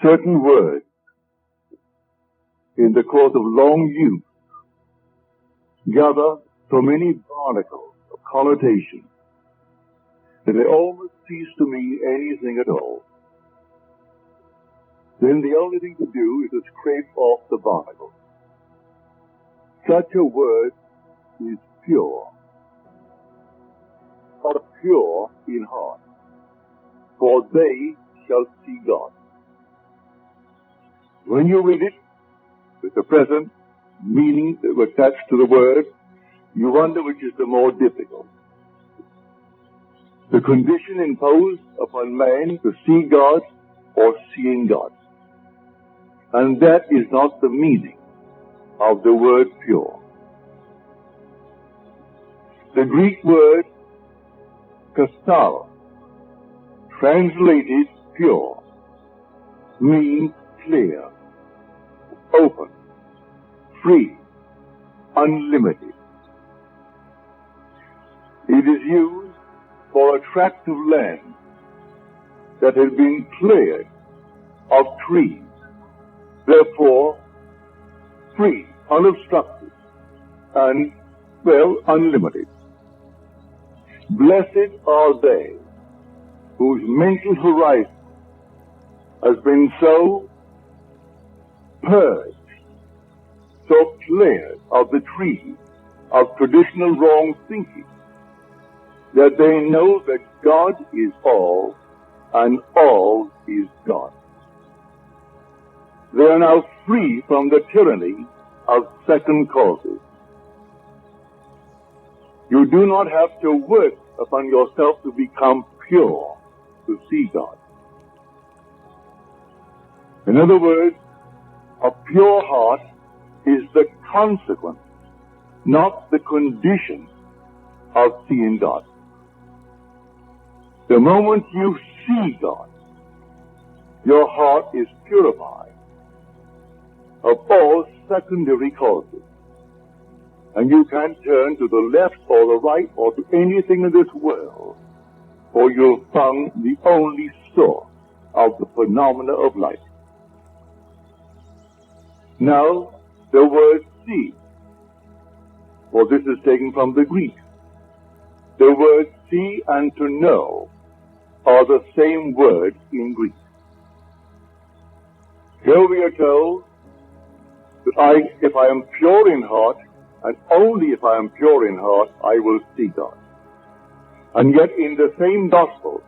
certain words in the course of long use gather so many barnacles of connotation that they almost cease to mean anything at all. Then the only thing to do is to scrape off the barnacles. Such a word is pure, or pure in heart, for they shall see God. When you read it with the present meaning attached to the word, you wonder which is the more difficult. The condition imposed upon man to see God or seeing God. And that is not the meaning of the word pure. The Greek word kastaros, translated pure, means clear, open, free, unlimited. It is used for a tract of land that has been cleared of trees, therefore free, unobstructed, and, unlimited. Blessed are they whose mental horizon has been so purged, so cleared of the trees of traditional wrong thinking, that they know that God is all and all is God. They are now free from the tyranny of second causes. You do not have to work upon yourself to become pure, to see God. In other words, a pure heart is the consequence, not the condition of seeing God. The moment you see God, your heart is purified of all secondary causes. And you can't turn to the left or the right or to anything in this world, for you'll find the only source of the phenomena of life. Now, the word see, for this is taken from the Greek. The words see and to know are the same word in Greek. Here we are told that if I am pure in heart, and only if I am pure in heart, I will see God. And yet in the same gospel,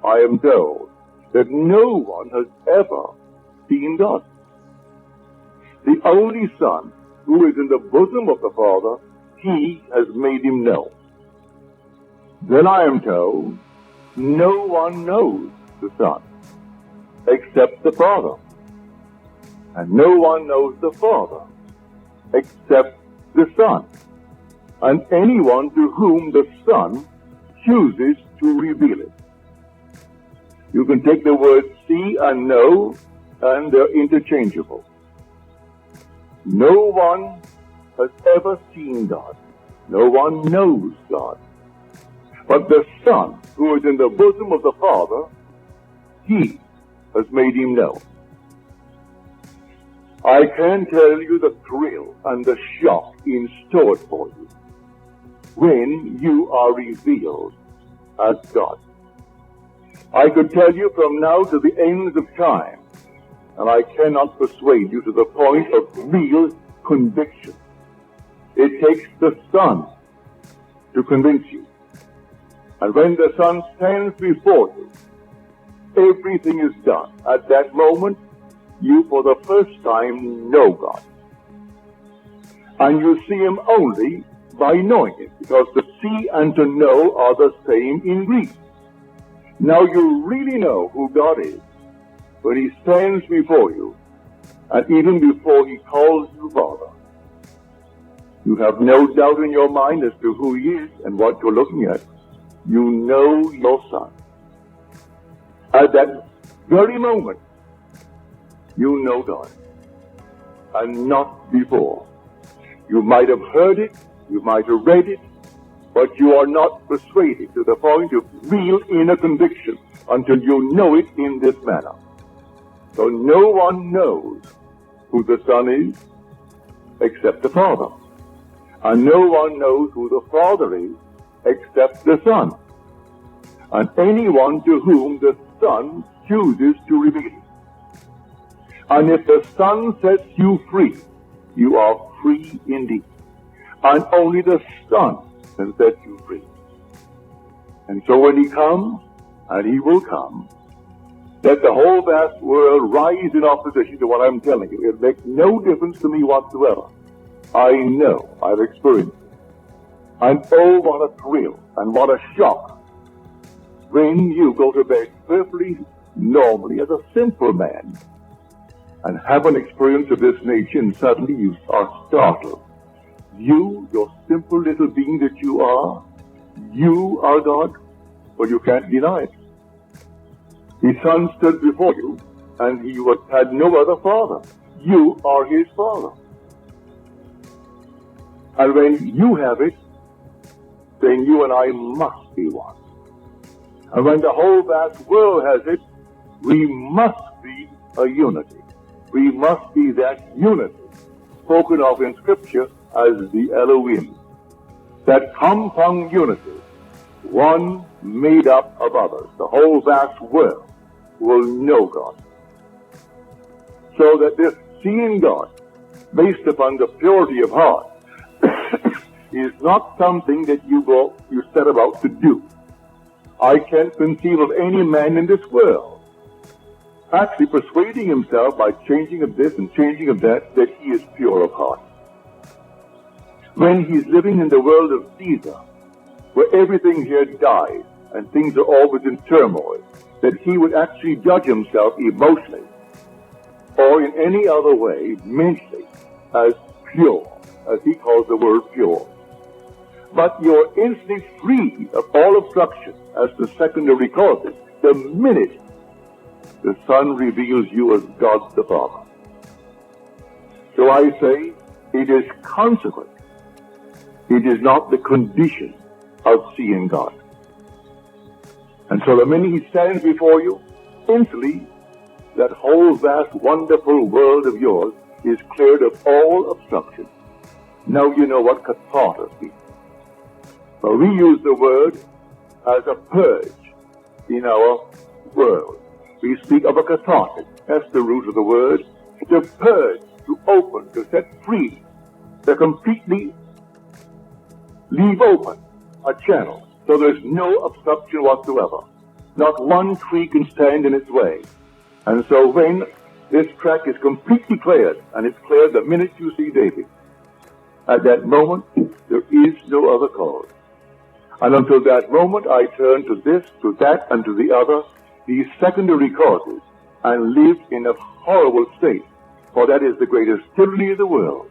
I am told that no one has ever seen God. The only Son, who is in the bosom of the Father, He has made Him known. Then I am told, no one knows the Son, except the Father. And no one knows the Father, except the Son, and anyone to whom the Son chooses to reveal it. You can take the words see and know, and they're interchangeable. No one has ever seen God. No one knows God. But the Son, who is in the bosom of the Father, He has made Him known. I can tell you the thrill and the shock in store for you when you are revealed as God. I could tell you from now to the ends of time, and I cannot persuade you to the point of real conviction. It takes the Son to convince you. And when the Son stands before you, everything is done. At that moment, you for the first time know God. And you see Him only by knowing Him, because to see and to know are the same in Greek. Now you really know who God is when He stands before you, and even before He calls you Father. You have no doubt in your mind as to who He is and what you're looking at. You know your Son. At that very moment, you know God, and not before. You might have heard it, you might have read it, but you are not persuaded to the point of real inner conviction until you know it in this manner. So no one knows who the Son is except the Father. And no one knows who the Father is except the Son. And anyone to whom the Son chooses to reveal it. And if the Son sets you free, you are free indeed. And only the Son can set you free. And so when he comes, and he will come, let the whole vast world rise in opposition to what I'm telling you. It makes no difference to me whatsoever. I know, I've experienced it. And oh, what a thrill, and what a shock, when you go to bed perfectly normally as a simple man, and have an experience of this nature, and suddenly you are startled. You, your simple little being that you are God, but you can't deny it. His Son stood before you, and he had no other father. You are his father. And when you have it, then you and I must be one. And when the whole vast world has it, we must be a unity. We must be that unity spoken of in Scripture as the Elohim. That compound unity, one made up of others. The whole vast world will know God. So that this seeing God, based upon the purity of heart, is not something that you set about to do. I can't conceive of any man in this world actually persuading himself by changing of this and changing of that he is pure of heart. When he's living in the world of Caesar, where everything here dies and things are always in turmoil, that he would actually judge himself emotionally or in any other way, mentally, as pure, as he calls the word pure. But you're instantly free of all obstruction as to secondary causes the minute the Son reveals you as God the Father. So I say, it is consequent. It is not the condition of seeing God. And so the minute he stands before you, instantly, that whole vast, wonderful world of yours is cleared of all obstruction. Now you know what catharsis means. Well, we use the word as a purge in our world. We speak of a catharsis. That's the root of the word. To purge, to open, to set free, to completely leave open a channel. So there's no obstruction whatsoever. Not one tree can stand in its way. And so when this track is completely cleared, and it's cleared the minute you see David, at that moment, there is no other cause. And until that moment, I turn to this, to that, and to the other, these secondary causes, and live in a horrible state. For that is the greatest tyranny of the world,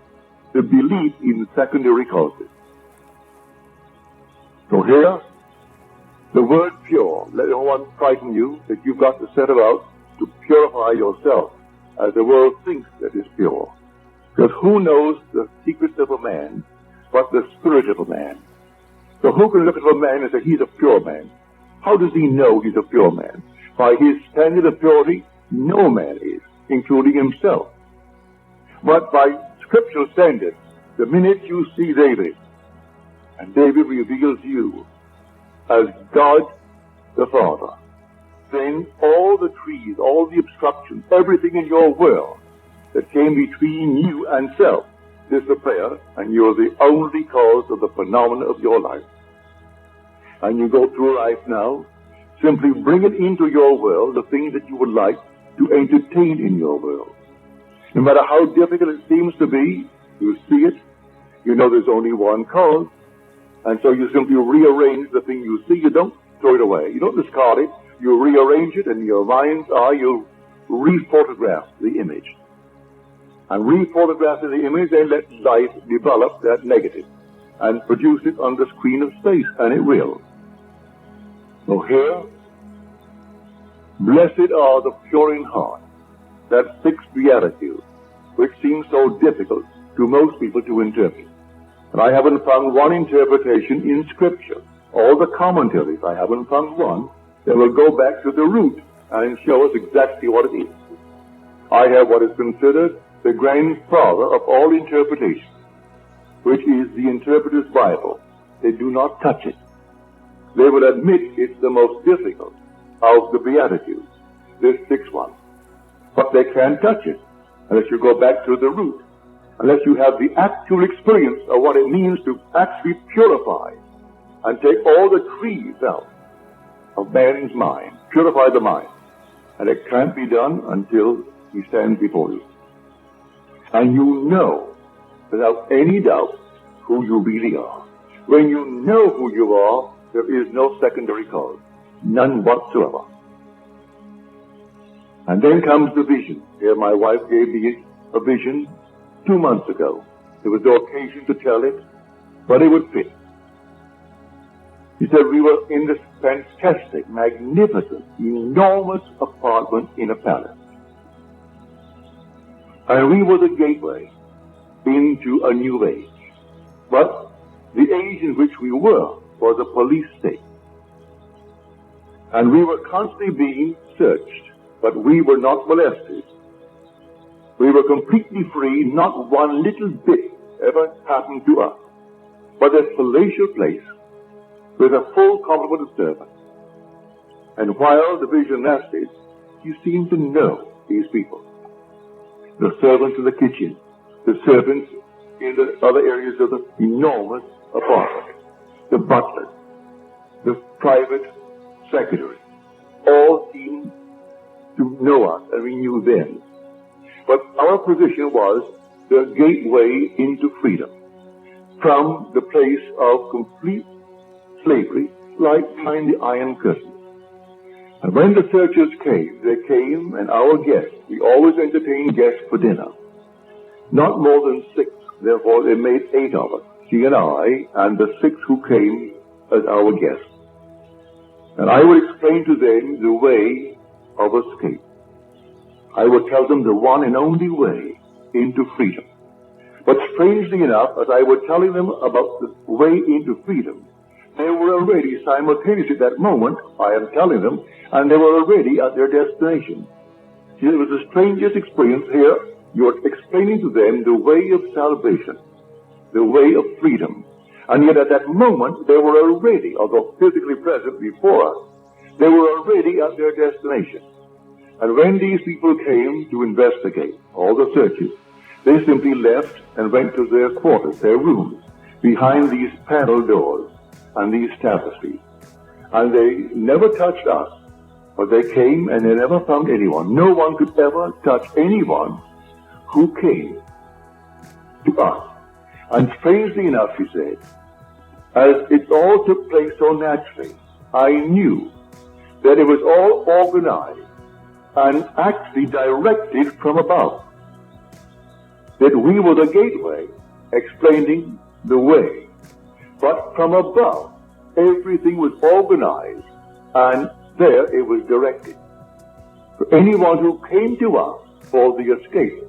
the belief in secondary causes. So here, the word pure, let no one frighten you that you've got to set about to purify yourself as the world thinks that is pure. Because who knows the secrets of a man but the spirit of a man? So who can look at a man and say he's a pure man? How does he know he's a pure man? By his standard of purity, no man is, including himself. But by scriptural standards, the minute you see David, and David reveals you as God the Father, then all the trees, all the obstructions, everything in your world that came between you and self disappear, and you're the only cause of the phenomena of your life. And you go through life now, simply bringing into your world the things that you would like to entertain in your world. No matter how difficult it seems to be, you see it, you know there's only one cause, and so you simply rearrange the thing you see. You don't throw it away. You don't discard it. You rearrange it, and in your mind's eye, you re-photograph the image. And re-photograph the image, and let life develop that negative and produce it on the screen of space, and it will. So here, blessed are the pure in heart, that sixth beatitude, which seems so difficult to most people to interpret. And I haven't found one interpretation in Scripture. All the commentaries, I haven't found one that will go back to the root and show us exactly what it is. I have what is considered the grandfather of all interpretation, which is the interpreter's Bible. They do not touch it. They will admit it's the most difficult of the Beatitudes, this sixth one. But they can't touch it unless you go back to the root, unless you have the actual experience of what it means to actually purify and take all the creeds out of man's mind, purify the mind. And it can't be done until he stands before you. And you know, without any doubt, who you really are. When you know who you are, there is no secondary cause. None whatsoever. And then comes the vision. Here my wife gave me a vision 2 months ago. There was no occasion to tell it, but it would fit. He said we were in this fantastic, magnificent, enormous apartment in a palace. And we were the gateway into a new age. But the age in which we were was a police state. And we were constantly being searched, but we were not molested. We were completely free, not one little bit ever happened to us. But a palatial place with a full complement of servants. And while the vision lasted, he seemed to know these people. The servants in the kitchen, the servants in the other areas of the enormous apartment, the butler, the private secretary, all seemed to know us, and we knew them. But our position was the gateway into freedom from the place of complete slavery, like behind the Iron Curtain. And when the searchers came, they came, and our guests, we always entertained guests for dinner. Not more than 6, therefore they made 8 of us, she and I, and the 6 who came as our guests. And I would explain to them the way of escape. I would tell them the one and only way into freedom. But strangely enough, as I was telling them about the way into freedom, they were already simultaneously at that moment, I am telling them, and they were already at their destination. See, it was the strangest experience here. You're explaining to them the way of salvation, the way of freedom. And yet at that moment, they were already, although physically present before us, they were already at their destination. And when these people came to investigate all the searches, they simply left and went to their quarters, their rooms, behind these panel doors and these tapestries. And they never touched us, but they came and they never found anyone. No one could ever touch anyone who came to us. And strangely enough, he said, as it all took place so naturally, I knew that it was all organized and actually directed from above. That we were the gateway, explaining the way. But from above, everything was organized, and there it was directed. For anyone who came to us for the escape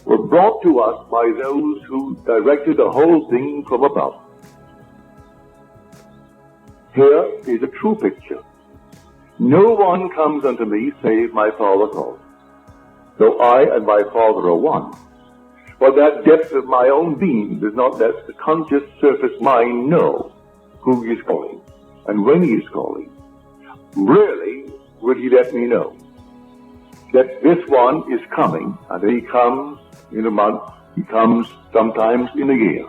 were brought to us by those who directed the whole thing from above. Here is a true picture. No one comes unto me save my Father calls, though I and my Father are one. But that depth of my own being does not let the conscious surface mind know who he is calling and when he is calling. Rarely will he let me know that this one is coming, and he comes in a month, he comes sometimes in a year.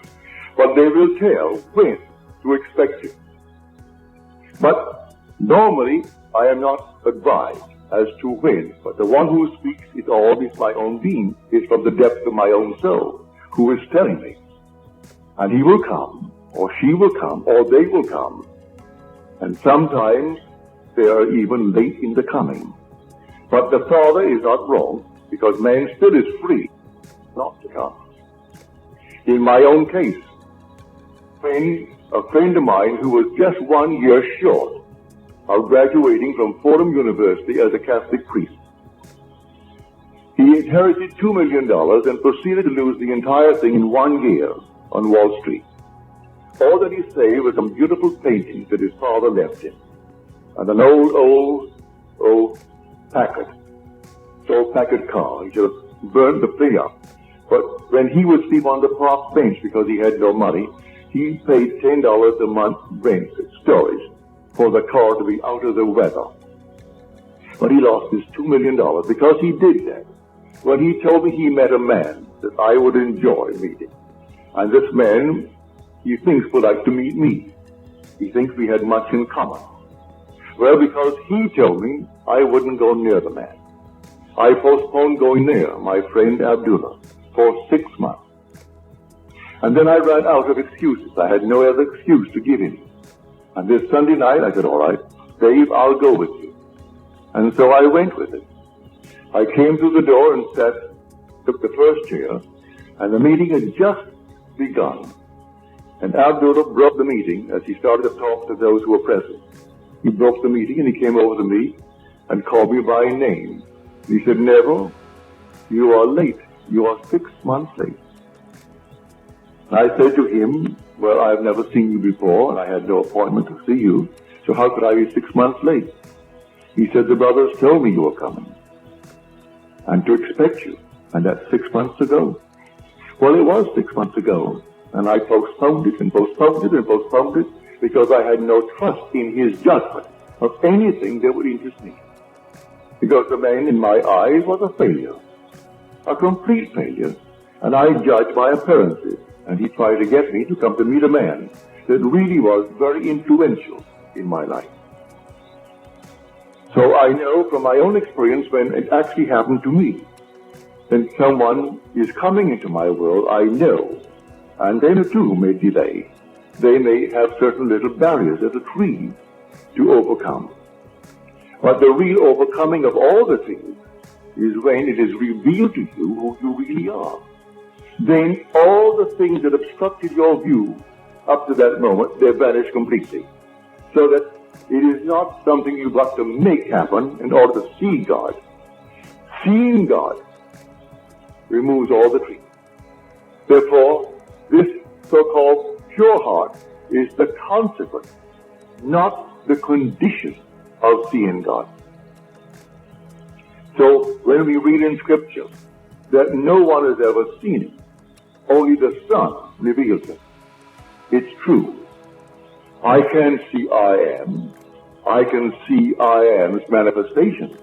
But they will tell when to expect him. But normally I am not advised as to when, but the one who speaks it all is my own being, is from the depth of my own soul, who is telling me. And he will come, or she will come, or they will come. And sometimes they are even late in the coming. But the Father is not wrong, because man still is free not to come. In my own case, when a friend of mine who was just 1 year short of graduating from Fordham University as a Catholic priest, he inherited $2 million and proceeded to lose the entire thing in 1 year on Wall Street. All that he saved was some beautiful paintings that his father left him, and an old Packard old Packard car. He should have burned the thing up. But when he would sleep on the park bench because he had no money, he paid $10 a month rent, storage, for the car to be out of the weather. But he lost his $2 million because he did that. When he told me he met a man that I would enjoy meeting. And this man, he thinks, would like to meet me. He thinks we had much in common. Well, because he told me I wouldn't go near the man. I postponed going near my friend Abdullah for 6 months. And then I ran out of excuses. I had no other excuse to give him. And this Sunday night, I said, all right, Dave, I'll go with you. And so I went with him. I came through the door and took the first chair, and the meeting had just begun. And Abdullah broke the meeting as he started to talk to those who were present. He broke the meeting and he came over to me and called me by name. He said, Neville, you are late. You are 6 months late. And I said to him, well, I've never seen you before, and I had no appointment to see you, so how could I be 6 months late? He said, the brothers told me you were coming, and to expect you, and that's 6 months ago. Well, it was 6 months ago, and I postponed it and postponed it and postponed it because I had no trust in his judgment of anything that would interest me. Because the man in my eyes was a failure, a complete failure, and I judged by appearances. And he tried to get me to come to meet a man that really was very influential in my life. So I know from my own experience when it actually happened to me, when someone is coming into my world, I know, and they too may delay. They may have certain little barriers, little trees to overcome. But the real overcoming of all the things is when it is revealed to you who you really are. Then all the things that obstructed your view up to that moment, they vanish completely. So that it is not something you've got to make happen in order to see God. Seeing God removes all the trees. Therefore, this so-called pure heart is the consequence, not the condition of seeing God. So when we read in Scripture that no one has ever seen Him, only the Son reveals Him, it's true. I can see I am. I can see I am's manifestation.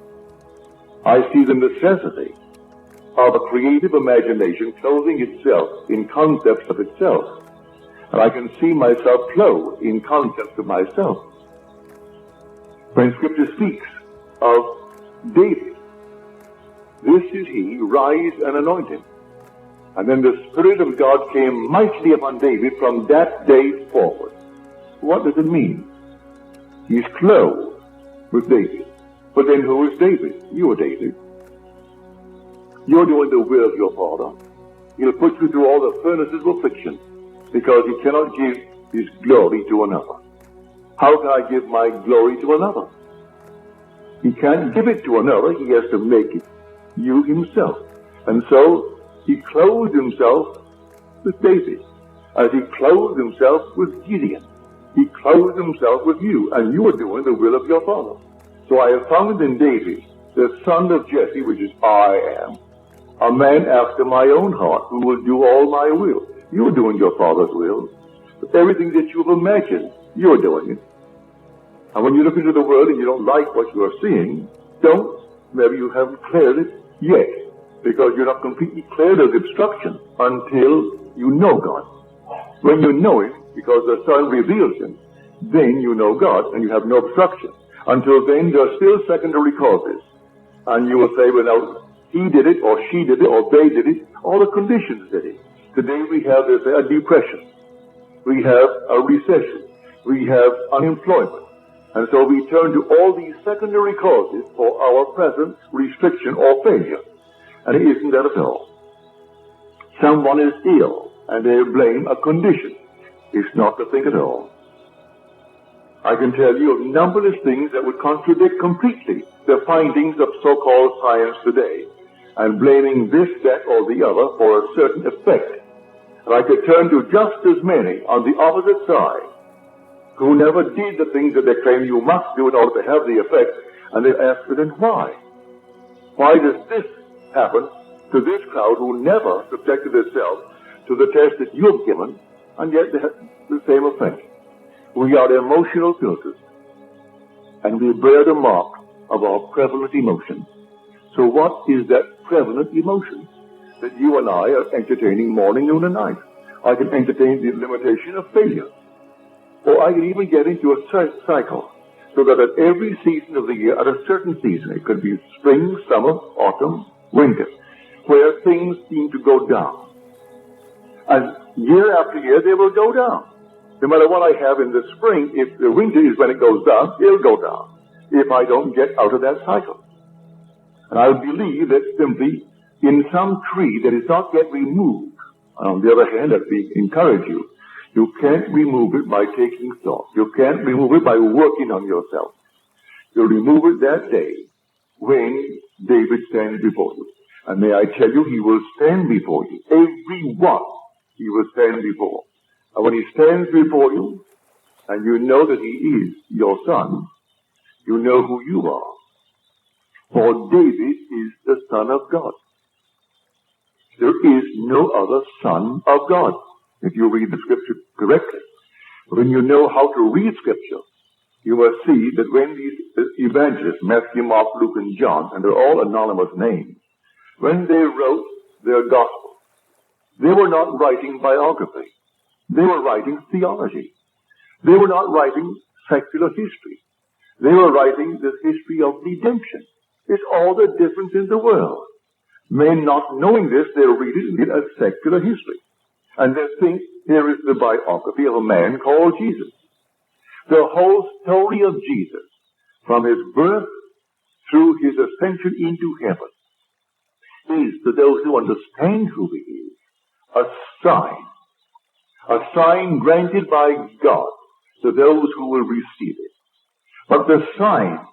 I see the necessity of a creative imagination clothing itself in concepts of itself. And I can see myself clothed in concepts of myself. When Scripture speaks of David, this is he, rise and anoint him. And then the Spirit of God came mightily upon David from that day forward. What does it mean? He's clothed with David. But then who is David? You are David. You're doing the will of your Father. He'll put you through all the furnaces of affliction because he cannot give his glory to another. How can I give my glory to another? He can't give it to another. He has to make it you himself. And so he clothed himself with David, as he clothed himself with Gideon. He clothed himself with you, and you are doing the will of your Father. So I have found in David, the son of Jesse, which is I am, a man after my own heart, who will do all my will. You are doing your Father's will. But everything that you've imagined, you're doing it. And when you look into the world and you don't like what you are seeing, don't. Maybe you haven't cleared it yet, because you're not completely cleared of obstruction until you know God. When you know Him, because the Son reveals Him, then you know God and you have no obstruction. Until then, there are still secondary causes. And you will say, well, now, he did it, or she did it, or they did it, all the conditions did it. Today we have a depression. We have a recession. We have unemployment. And so we turn to all these secondary causes for our present restriction or failure. And it isn't that at all. Someone is ill, and they blame a condition. It's not the thing at all. I can tell you of numberless things that would contradict completely the findings of so-called science today, and blaming this, that, or the other for a certain effect. And I could turn to just as many on the opposite side who never did the things that they claim you must do in order to have the effect, and they ask me, then why? Why does this happen to this crowd who never subjected themselves to the test that you've given, and yet they have the same effect? We are emotional filters, and we bear the mark of our prevalent emotion. So what is that prevalent emotion that you and I are entertaining morning, noon, and night? I can entertain the limitation of failure. Or I can even get into a cycle, so that at every season of the year, at a certain season, it could be spring, summer, autumn, winter, where things seem to go down. And year after year, they will go down. No matter what I have in the spring, if the winter is when it goes down, it'll go down, if I don't get out of that cycle. And I believe that simply in some tree that is not yet removed, on the other hand, let me encourage you, you can't remove it by taking thought. You can't remove it by working on yourself. You'll remove it that day when David stands before you. And may I tell you, he will stand before you. Every one he will stand before. And when he stands before you, and you know that he is your son, you know who you are. For David is the Son of God. There is no other Son of God, if you read the Scripture correctly. When you know how to read Scripture, you must see that when these evangelists, Matthew, Mark, Luke, and John, and they're all anonymous names, when they wrote their gospel, they were not writing biography. They were writing theology. They were not writing secular history. They were writing the history of redemption. It's all the difference in the world. Men not knowing this, they'll read it as secular history. And they think here is the biography of a man called Jesus. The whole story of Jesus, from his birth through his ascension into heaven, is, to those who understand who he is, a sign granted by God to those who will receive it. But the signs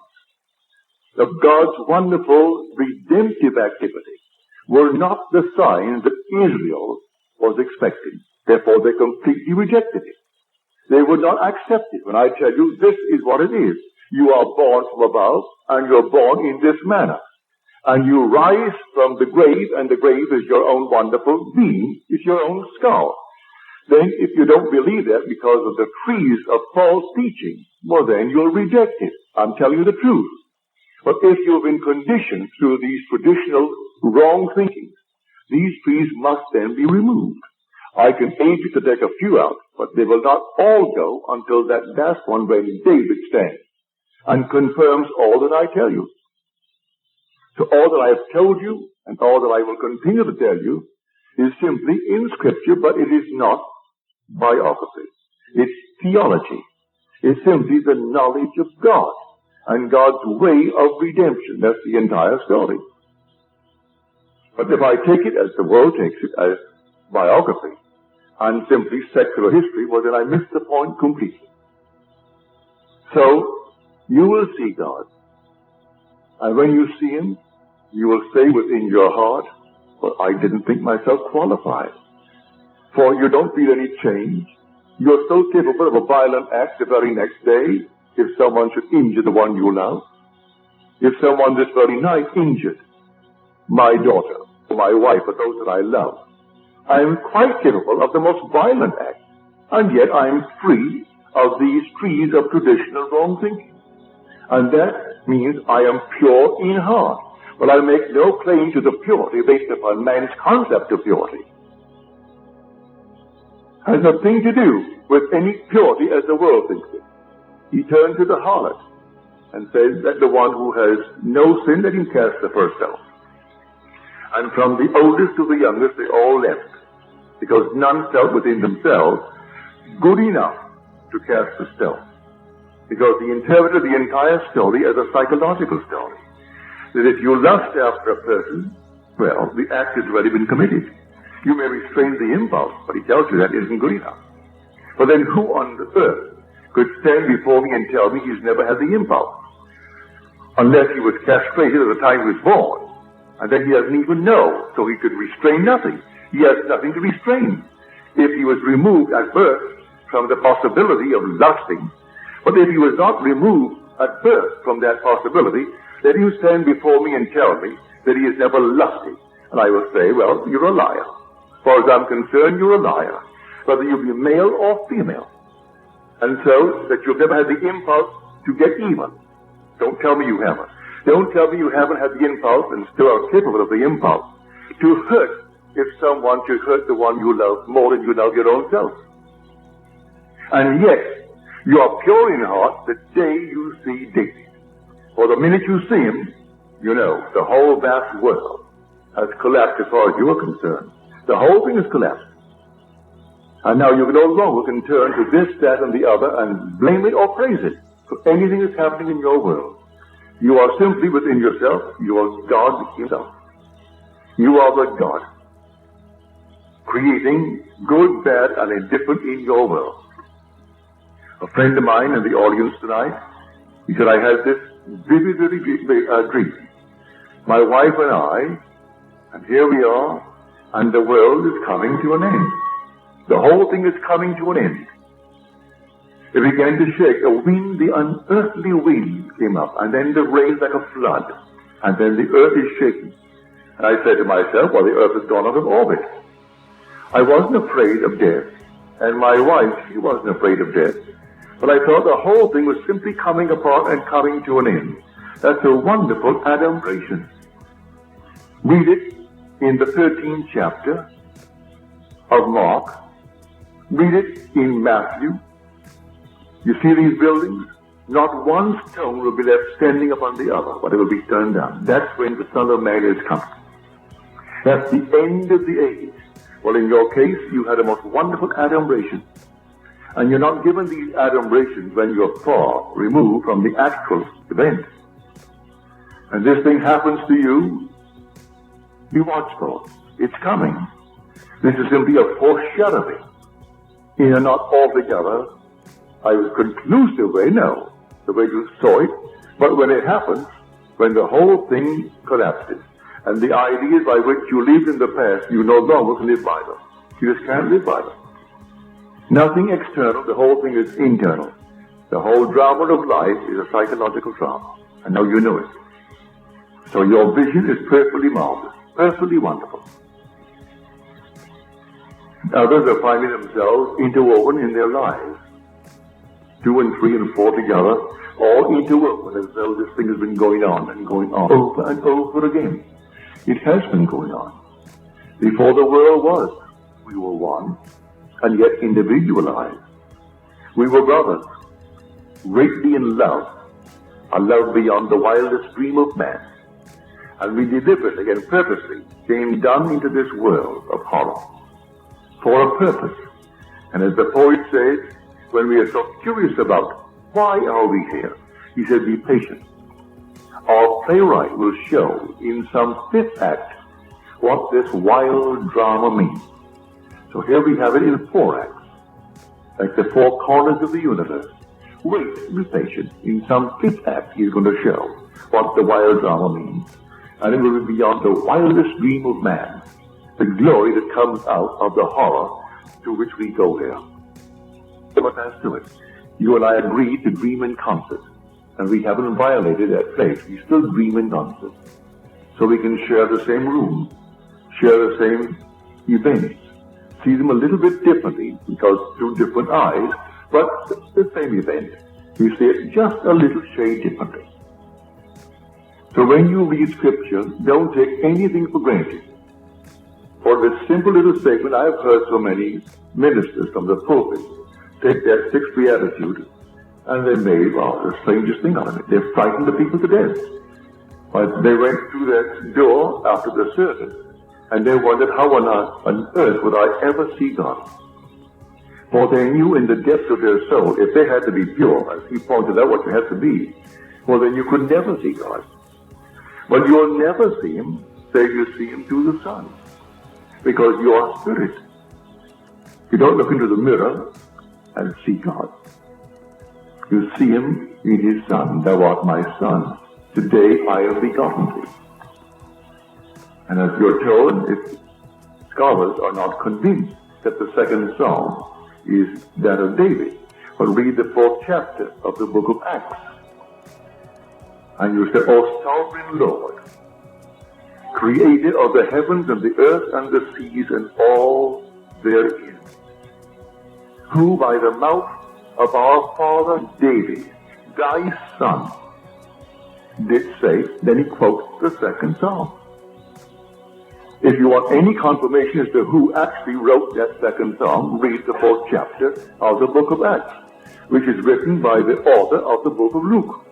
of God's wonderful redemptive activity were not the signs that Israel was expecting. Therefore, they completely rejected it. They would not accept it. When I tell you, this is what it is. You are born from above, and you're born in this manner. And you rise from the grave, and the grave is your own wonderful being. It's your own skull. Then, if you don't believe that because of the trees of false teaching, well, then you'll reject it. I'm telling you the truth. But if you've been conditioned through these traditional wrong thinkings, these trees must then be removed. I can aid you to take a few out, but they will not all go until that last one where David stands and confirms all that I tell you. So all that I have told you and all that I will continue to tell you is simply in Scripture, but it is not biography. It's theology. It's simply the knowledge of God and God's way of redemption. That's the entire story. But if I take it as the world takes it, as biography, and simply secular history, well, then I miss the point completely. So, you will see God. And when you see him, you will say within your heart, well, I didn't think myself qualified. For you don't feel any change. You're so capable of a violent act the very next day if someone should injure the one you love. If someone this very night injured my daughter, or my wife, or those that I love, I am quite capable of the most violent act. And yet I am free of these trees of traditional wrong thinking. And that means I am pure in heart. But I make no claim to the purity based upon man's concept of purity. Has nothing to do with any purity as the world thinks it. He turned to the harlot and said that the one who has no sin, let him cast the first stone. And from the oldest to the youngest, they all left, because none felt within themselves good enough to cast the stone. Because he interpreted the entire story as a psychological story. That if you lust after a person, well, the act has already been committed. You may restrain the impulse, but he tells you that isn't good enough. But then who on the earth could stand before me and tell me he's never had the impulse? Unless he was castrated at the time he was born. And then he doesn't even know, so he could restrain nothing. He has nothing to restrain. If he was removed at birth from the possibility of lusting, but if he was not removed at birth from that possibility, let him stand before me and tell me that he is never lusty. And I will say, well, you're a liar. As far as I'm concerned, you're a liar. Whether you be male or female. And so, that you've never had the impulse to get even. Don't tell me you haven't. Don't tell me you haven't had the impulse and still are capable of the impulse to hurt if someone should hurt the one you love more than you love your own self. And yet, you are pure in heart the day you see David. For the minute you see him, you know the whole vast world has collapsed as far as you are concerned. The whole thing has collapsed. And now you no longer can turn to this, that, and the other and blame it or praise it for anything that's happening in your world. You are simply within yourself. You are God himself. You are the God creating good, bad, and indifferent in your world. A friend of mine in the audience tonight, he said, I had this vivid dream. My wife and I, and here we are, and the world is coming to an end. The whole thing is coming to an end. It began to shake. A wind, the unearthly wind came up, and then the rain like a flood, and then the earth is shaking. And I said to myself, well, the earth has gone out of orbit. I wasn't afraid of death, and my wife, she wasn't afraid of death. But I thought the whole thing was simply coming apart and coming to an end. That's a wonderful adumbration. Read it in the 13th chapter of Mark. Read it in Matthew. You see these buildings? Not one stone will be left standing upon the other, but it will be turned down. That's when the Son of Man is coming. That's the end of the age. Well, in your case, you had a most wonderful adumbration. And you're not given these adumbrations when you're far removed from the actual event. And this thing happens to you, be watchful. It's coming. This is simply a foreshadowing. In a not altogether, I was conclusive way, no, the way you saw it. But when it happens, when the whole thing collapses, and the ideas by which you lived in the past, you no longer can live by them. You just can't live by them. Nothing external, the whole thing is internal. The whole drama of life is a psychological drama. And now you know it. So your vision is perfectly marvelous, perfectly wonderful. Others are finding themselves interwoven in their lives. 2 and 3 and 4 together, all interwoven as though this thing has been going on and going on over and over again. It has been going on. Before the world was, we were one, and yet individualized. We were brothers, greatly in love, a love beyond the wildest dream of man. And we deliberately and purposely came down into this world of horror for a purpose. And as the poet says, when we are so curious about why are we here, he said, be patient. Our playwright will show in some 5th act what this wild drama means. So here we have it in 4 acts, like the 4 corners of the universe. Wait, be patient. In some 5th act, he's going to show what the wild drama means. And it will be beyond the wildest dream of man, the glory that comes out of the horror to which we go here. What has to it? You and I agreed to dream in concert, and we haven't violated that place. We still dream in concert. So we can share the same room, share the same events, see them a little bit differently because through different eyes, but the same event. You see it just a little shade differently. So when you read Scripture, don't take anything for granted. For this simple little statement, I've heard so many ministers from the pulpit take that 6th beatitude, and they made, the strangest thing out of it. They frightened the people to death. But they went through that door after the service, and they wondered how on earth would I ever see God. For they knew in the depths of their soul, if they had to be pure, as he pointed out what you had to be, well then you could never see God. But you'll never see him, say you see him through the sun, because you are spirit. You don't look into the mirror and see God. You see him in his Son. Thou art my Son. Today I have begotten thee. And as you're told, if scholars are not convinced that the 2nd Psalm is that of David, but read the 4th chapter of the book of Acts. And you say, O sovereign Lord, creator of the heavens and the earth and the seas and all therein, who by the mouth of our father David, thy son, did say, then he quotes the second psalm. If you want any confirmation as to who actually wrote that second psalm, read the 4th chapter of the book of Acts, which is written by the author of the book of Luke.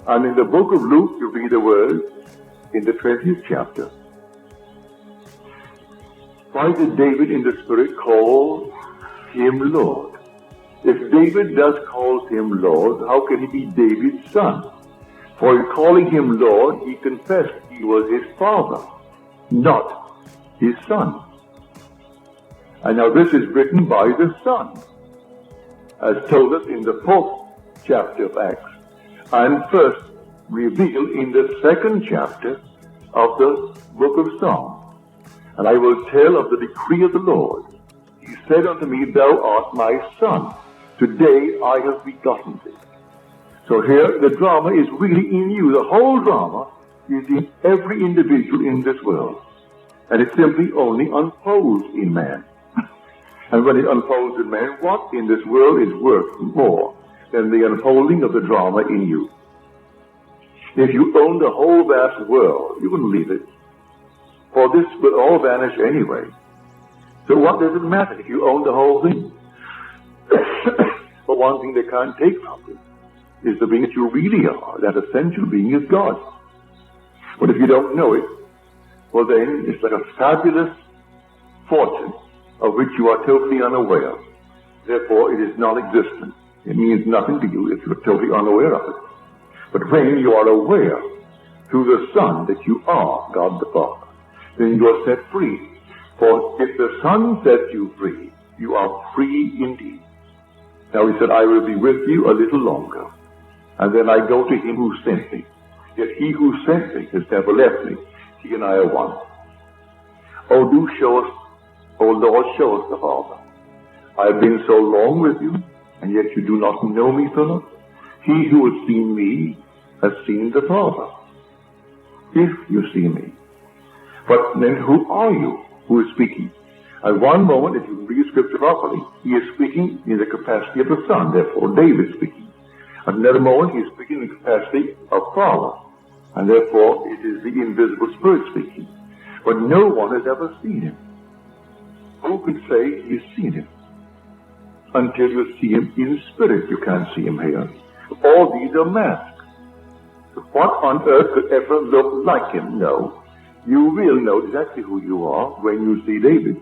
And in the book of Luke, you read the words in the 20th chapter. Why did David in the Spirit call him Lord? If David does call him Lord, how can he be David's son? For in calling him Lord, he confessed he was his father, not his son. And now this is written by the Son, as told us in the 4th chapter of Acts, and first revealed in the 2nd chapter of the book of Psalms. And I will tell of the decree of the Lord. He said unto me, Thou art my son. Today I have begotten thee. So here the drama is really in you. The whole drama is in every individual in this world. And it simply only unfolds in man. And when it unfolds in man, what in this world is worth more than the unfolding of the drama in you? If you own the whole vast world, you wouldn't leave it. For this will all vanish anyway. So what does it matter if you own the whole thing? But one thing they can't take from you is the being that you really are. That essential being is God. But if you don't know it, well then it's like a fabulous fortune of which you are totally unaware. Therefore it is non-existent. It means nothing to you if you're totally unaware of it. But when you are aware through the Son that you are God the Father, then you are set free. For if the Son sets you free, you are free indeed. Now he said, I will be with you a little longer, and then I go to him who sent me. Yet he who sent me has never left me. He and I are one. Oh, do show us, oh Lord, show us the Father. I have been so long with you, and yet you do not know me, Philip. He who has seen me has seen the Father. If you see me. But then who are you who is speaking? At one moment, if you read Scripture properly, he is speaking in the capacity of the Son, therefore David is speaking. At another moment, he is speaking in the capacity of Father, and therefore it is the invisible Spirit speaking. But no one has ever seen him. Who could say he's seen him? Until you see him in spirit, you can't see him here. All these are masks. What on earth could ever look like him? No. You will know exactly who you are when you see David.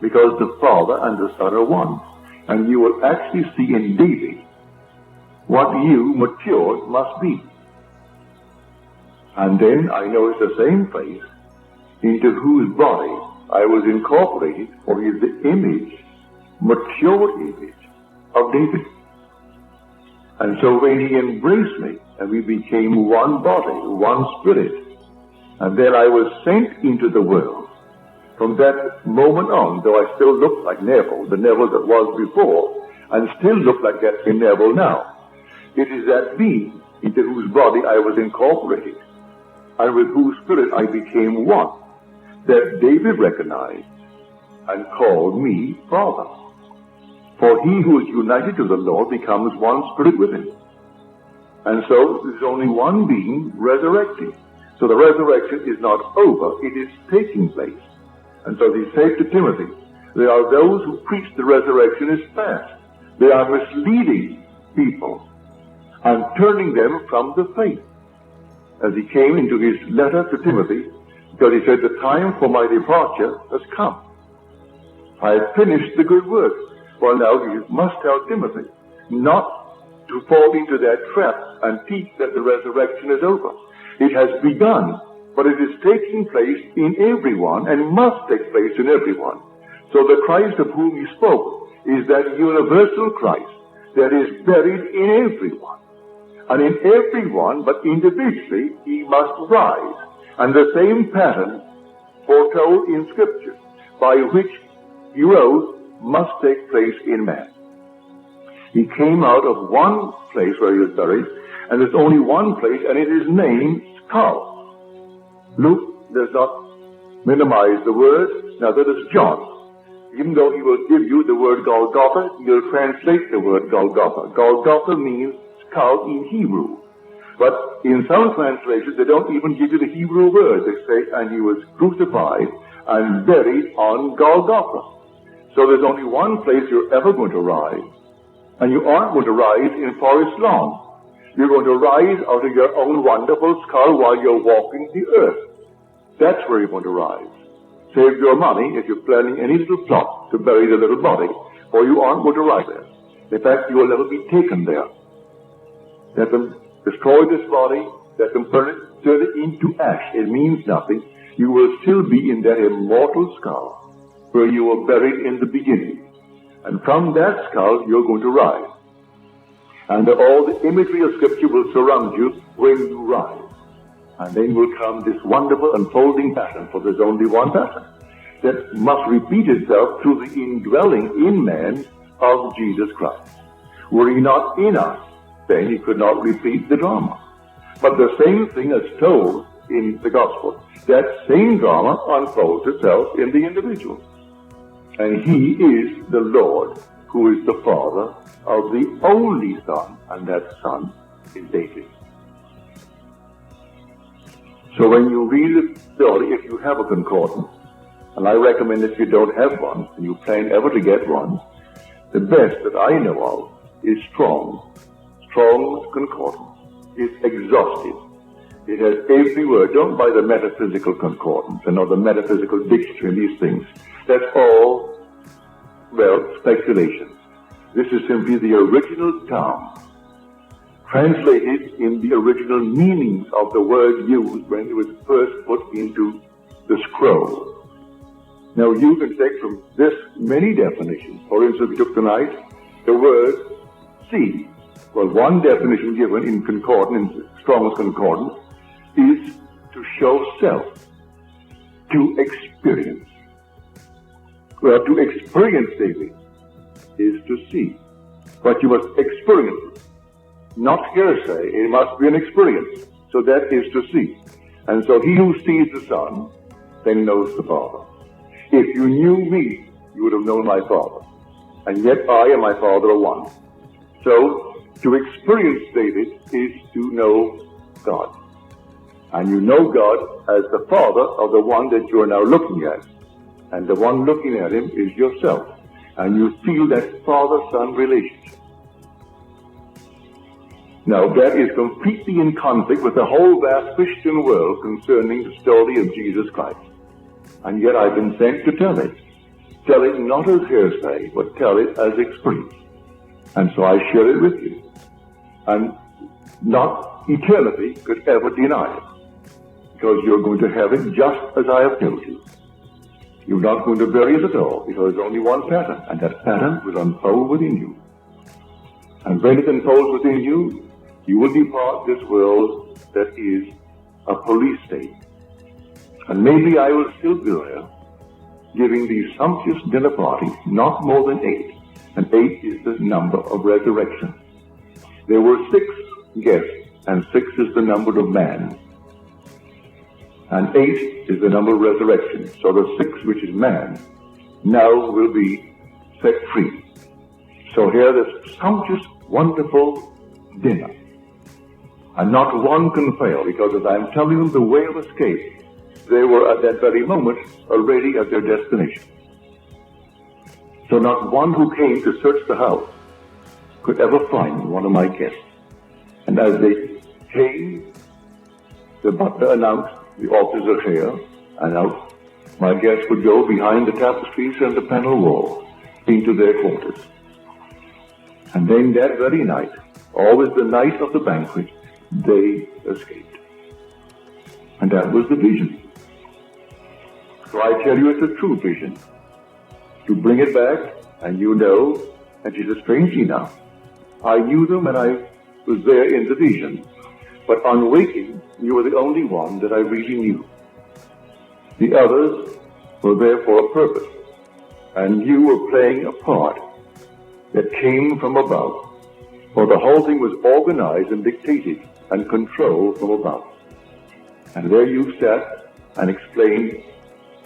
Because the Father and the Son are one. And you will actually see in David what you, matured, must be. And then I know it's the same face into whose body I was incorporated, for he is the image, mature image of David. And so when he embraced me, and we became one body, one spirit, and then I was sent into the world. From that moment on, though I still looked like Neville, the Neville that was before, and still look like that in Neville now, it is that being into whose body I was incorporated, and with whose spirit I became one, that David recognized and called me Father. For he who is united to the Lord becomes one spirit with him. And so there's only one being resurrected. So the resurrection is not over, it is taking place. And so he said to Timothy, there are those who preach the resurrection is past. They are misleading people and turning them from the faith. As he came into his letter to Timothy, because he said, the time for my departure has come. I have finished the good work. Well, now you must tell Timothy not to fall into that trap and teach that the resurrection is over. It has begun, but it is taking place in everyone and must take place in everyone. So the Christ of whom he spoke is that universal Christ that is buried in everyone. And in everyone, but individually, he must rise. And the same pattern foretold in Scripture by which he rose must take place in man. He came out of one place where he was buried, and there's only one place, and it is named skull. Luke does not minimize the word, neither does John. Even though he will give you the word Golgotha, he'll translate the word Golgotha. Golgotha means skull in Hebrew. But in some translations, they don't even give you the Hebrew word. They say, and he was crucified and buried on Golgotha. So there's only one place you're ever going to rise. And you aren't going to rise in Forest Lawn. You're going to rise out of your own wonderful skull while you're walking the earth. That's where you're going to rise. Save your money if you're planning any little plot to bury the little body, or you aren't going to rise there. In fact, you will never be taken there. Let them destroy this body, let them turn it into ash. It means nothing. You will still be in that immortal skull where you were buried in the beginning. And from that skull, you're going to rise. And all the imagery of Scripture will surround you when you rise. And then will come this wonderful unfolding pattern, for there's only one pattern, that must repeat itself through the indwelling in man of Jesus Christ. Were he not in us, then he could not repeat the drama. But the same thing is told in the gospel. That same drama unfolds itself in the individual. And he is the Lord, who is the Father of the only Son, and that Son is David. So when you read the story, if you have a concordance, and I recommend if you don't have one, and you plan ever to get one, the best that I know of is Strong's concordance. It's exhaustive. It has every word. Don't buy the metaphysical concordance and the metaphysical dictionary and these things. That's all, speculation. This is simply the original term, translated in the original meanings of the word used when it was first put into the scroll. Now you can take from this many definitions. For instance, we took tonight the word see. Well, one definition given in concordance, in Strong's concordance, is to show self, to experience. Well, to experience, David, is to see. But you must experience it. Not hearsay, it must be an experience. So that is to see. And so he who sees the Son, then knows the Father. If you knew me, you would have known my Father. And yet I and my Father are one. So, to experience David is to know God. And you know God as the Father of the one that you are now looking at. And the one looking at him is yourself. And you feel that father-son relationship. Now that is completely in conflict with the whole vast Christian world concerning the story of Jesus Christ. And yet I've been sent to tell it. Tell it not as hearsay, but tell it as experience. And so I share it with you. And not eternity could ever deny it. Because you're going to have it just as I have told you. You're not going to bury it at all, because there's only one pattern, and that pattern will unfold within you. And when it unfolds within you, you will depart this world that is a police state. And maybe I will still be there, giving these sumptuous dinner parties, not more than 8. And 8 is the number of resurrection. There were 6 guests, and 6 is the number of man. And 8 is the number of resurrection. So the 6, which is man, now will be set free. So here this sumptuous, wonderful dinner. And not one can fail, because as I am telling them the way of escape, they were at that very moment already at their destination. So not one who came to search the house could ever find one of my guests. And as they came, the butler announced, the officers are here, and out my guests would go behind the tapestries and the panel wall into their quarters. And then that very night, always the night of the banquet, they escaped. And that was the vision. So I tell you, it's a true vision. To bring it back, and you know, and it is strange enough, I knew them and I was there in the vision. But on waking, you were the only one that I really knew. The others were there for a purpose, and you were playing a part that came from above. For the whole thing was organized and dictated and controlled from above. And there you sat and explained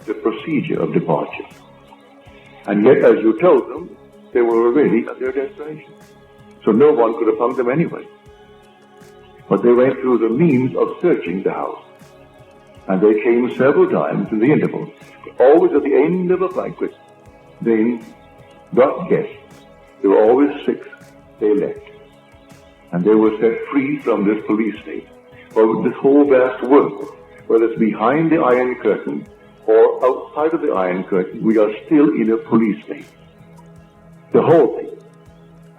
the procedure of departure. And yet, as you told them, they were already at their destination. So no one could have found them anyway. But they went through the means of searching the house. And they came several times in the interval, always at the end of a banquet. They got guests. There were always 6. They left. And they were set free from this police state. For this whole vast world, whether it's behind the Iron Curtain or outside of the Iron Curtain, we are still in a police state. The whole thing.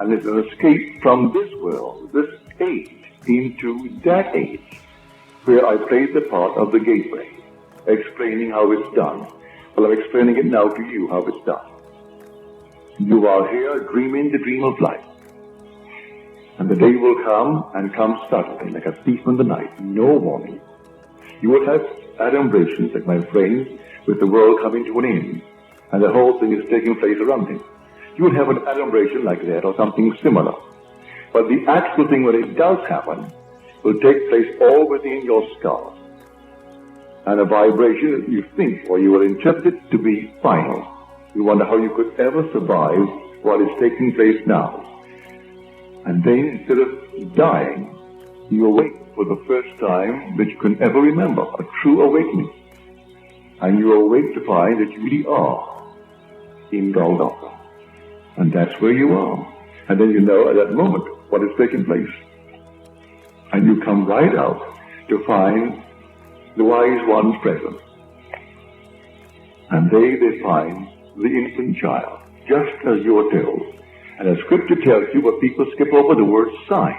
And it's an escape from this world, this age, into that age, where I played the part of the gateway, explaining how it's done. Well, I'm explaining it now to you how it's done. You are here dreaming the dream of life. And the day will come and come suddenly, like a thief in the night, no warning. You will have adumbrations, like my friends, with the world coming to an end, and the whole thing is taking place around him. You will have an adumbration like that, or something similar. But the actual thing, when it does happen, will take place all within your skull. And a vibration that you think, or you will interpret it to be final. You wonder how you could ever survive what is taking place now. And then, instead of dying, you awake for the first time that you can ever remember, a true awakening. And you awake to find that you really are in Golgotha. And that's where you are. And then you know at that moment what is taking place. And you come right out to find the wise ones present. And they find the infant child, just as you are told. And as Scripture tells you, but people skip over the word sign.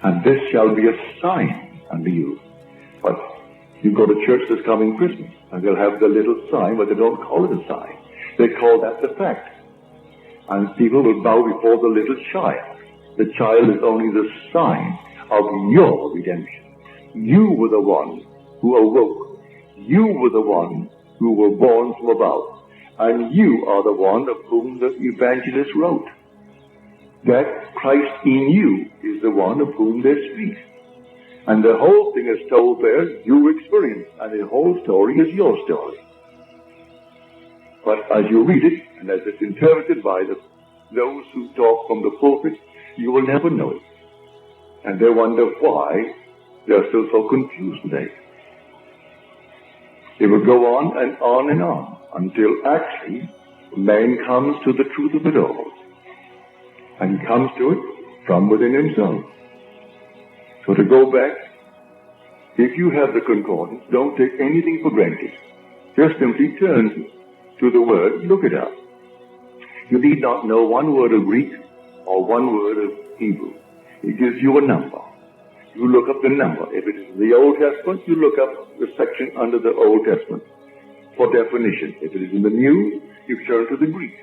And this shall be a sign unto you. But you go to church this coming Christmas, and they'll have the little sign, but they don't call it a sign. They call that the fact. And people will bow before the little child. The child is only the sign of your redemption. You were the one who awoke. You were the one who were born from above. And you are the one of whom the evangelist wrote. That Christ in you is the one of whom they speak. And the whole thing is told there, you experience. And the whole story is your story. But as you read it, and as it's interpreted by those who talk from the pulpit, you will never know it. And they wonder why they're still so confused today. It will go on and on and on, until actually man comes to the truth of it all. And he comes to it from within himself. So to go back, if you have the concordance, don't take anything for granted. Just simply turn to the word, look it up. You need not know one word of Greek or one word of Hebrew. It gives you a number. You look up the number. If it is in the Old Testament, you look up the section under the Old Testament for definition. If it is in the New, you turn to the Greek.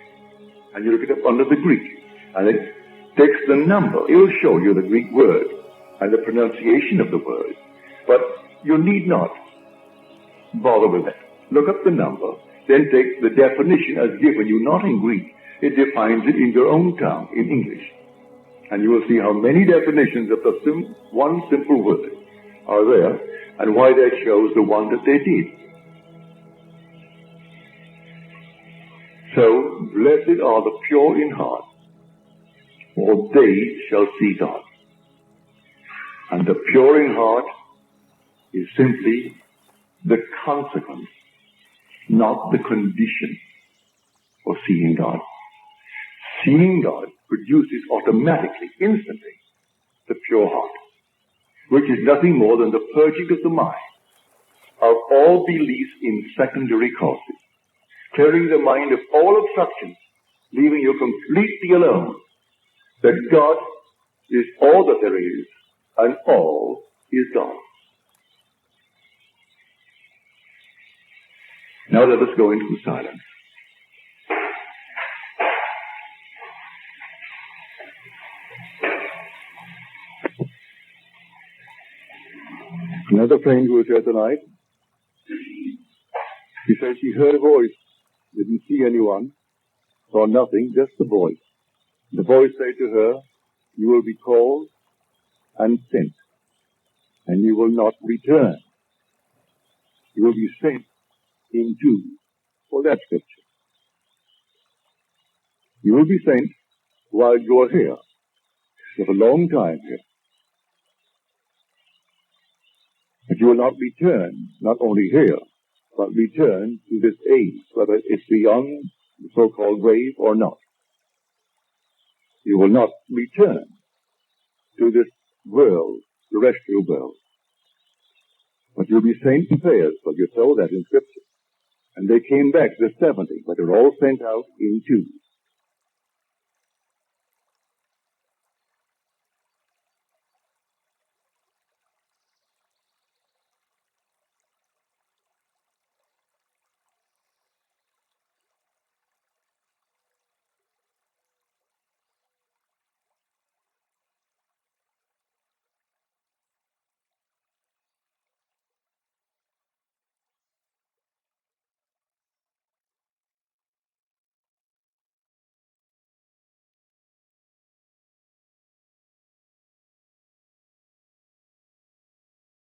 And you look it up under the Greek. And it takes the number. It will show you the Greek word and the pronunciation of the word. But you need not bother with that. Look up the number. Then take the definition as given you, not in Greek. It defines it in your own tongue, in English. And you will see how many definitions of the one simple word are there, and why they chose the one that they did. So, blessed are the pure in heart, for they shall see God. And the pure in heart is simply the consequence, not the condition for seeing God. Seeing God produces automatically, instantly, the pure heart, which is nothing more than the purging of the mind of all beliefs in secondary causes, clearing the mind of all obstructions, leaving you completely alone, that God is all that there is, and all is God. Now let us go into silence. Another friend who was here tonight, she said she heard a voice, didn't see anyone, saw nothing, just the voice. The voice said to her, you will be called and sent, and you will not return. You will be sent into, well, that's scripture. You will be sent while you are here. You have a long time here. But you will not return, not only here, but return to this age, whether it's beyond the so-called grave or not. You will not return to this world, terrestrial world. But you'll be saints and prayers, but you're told that in Scripture. And they came back to the 70, but they're all sent out into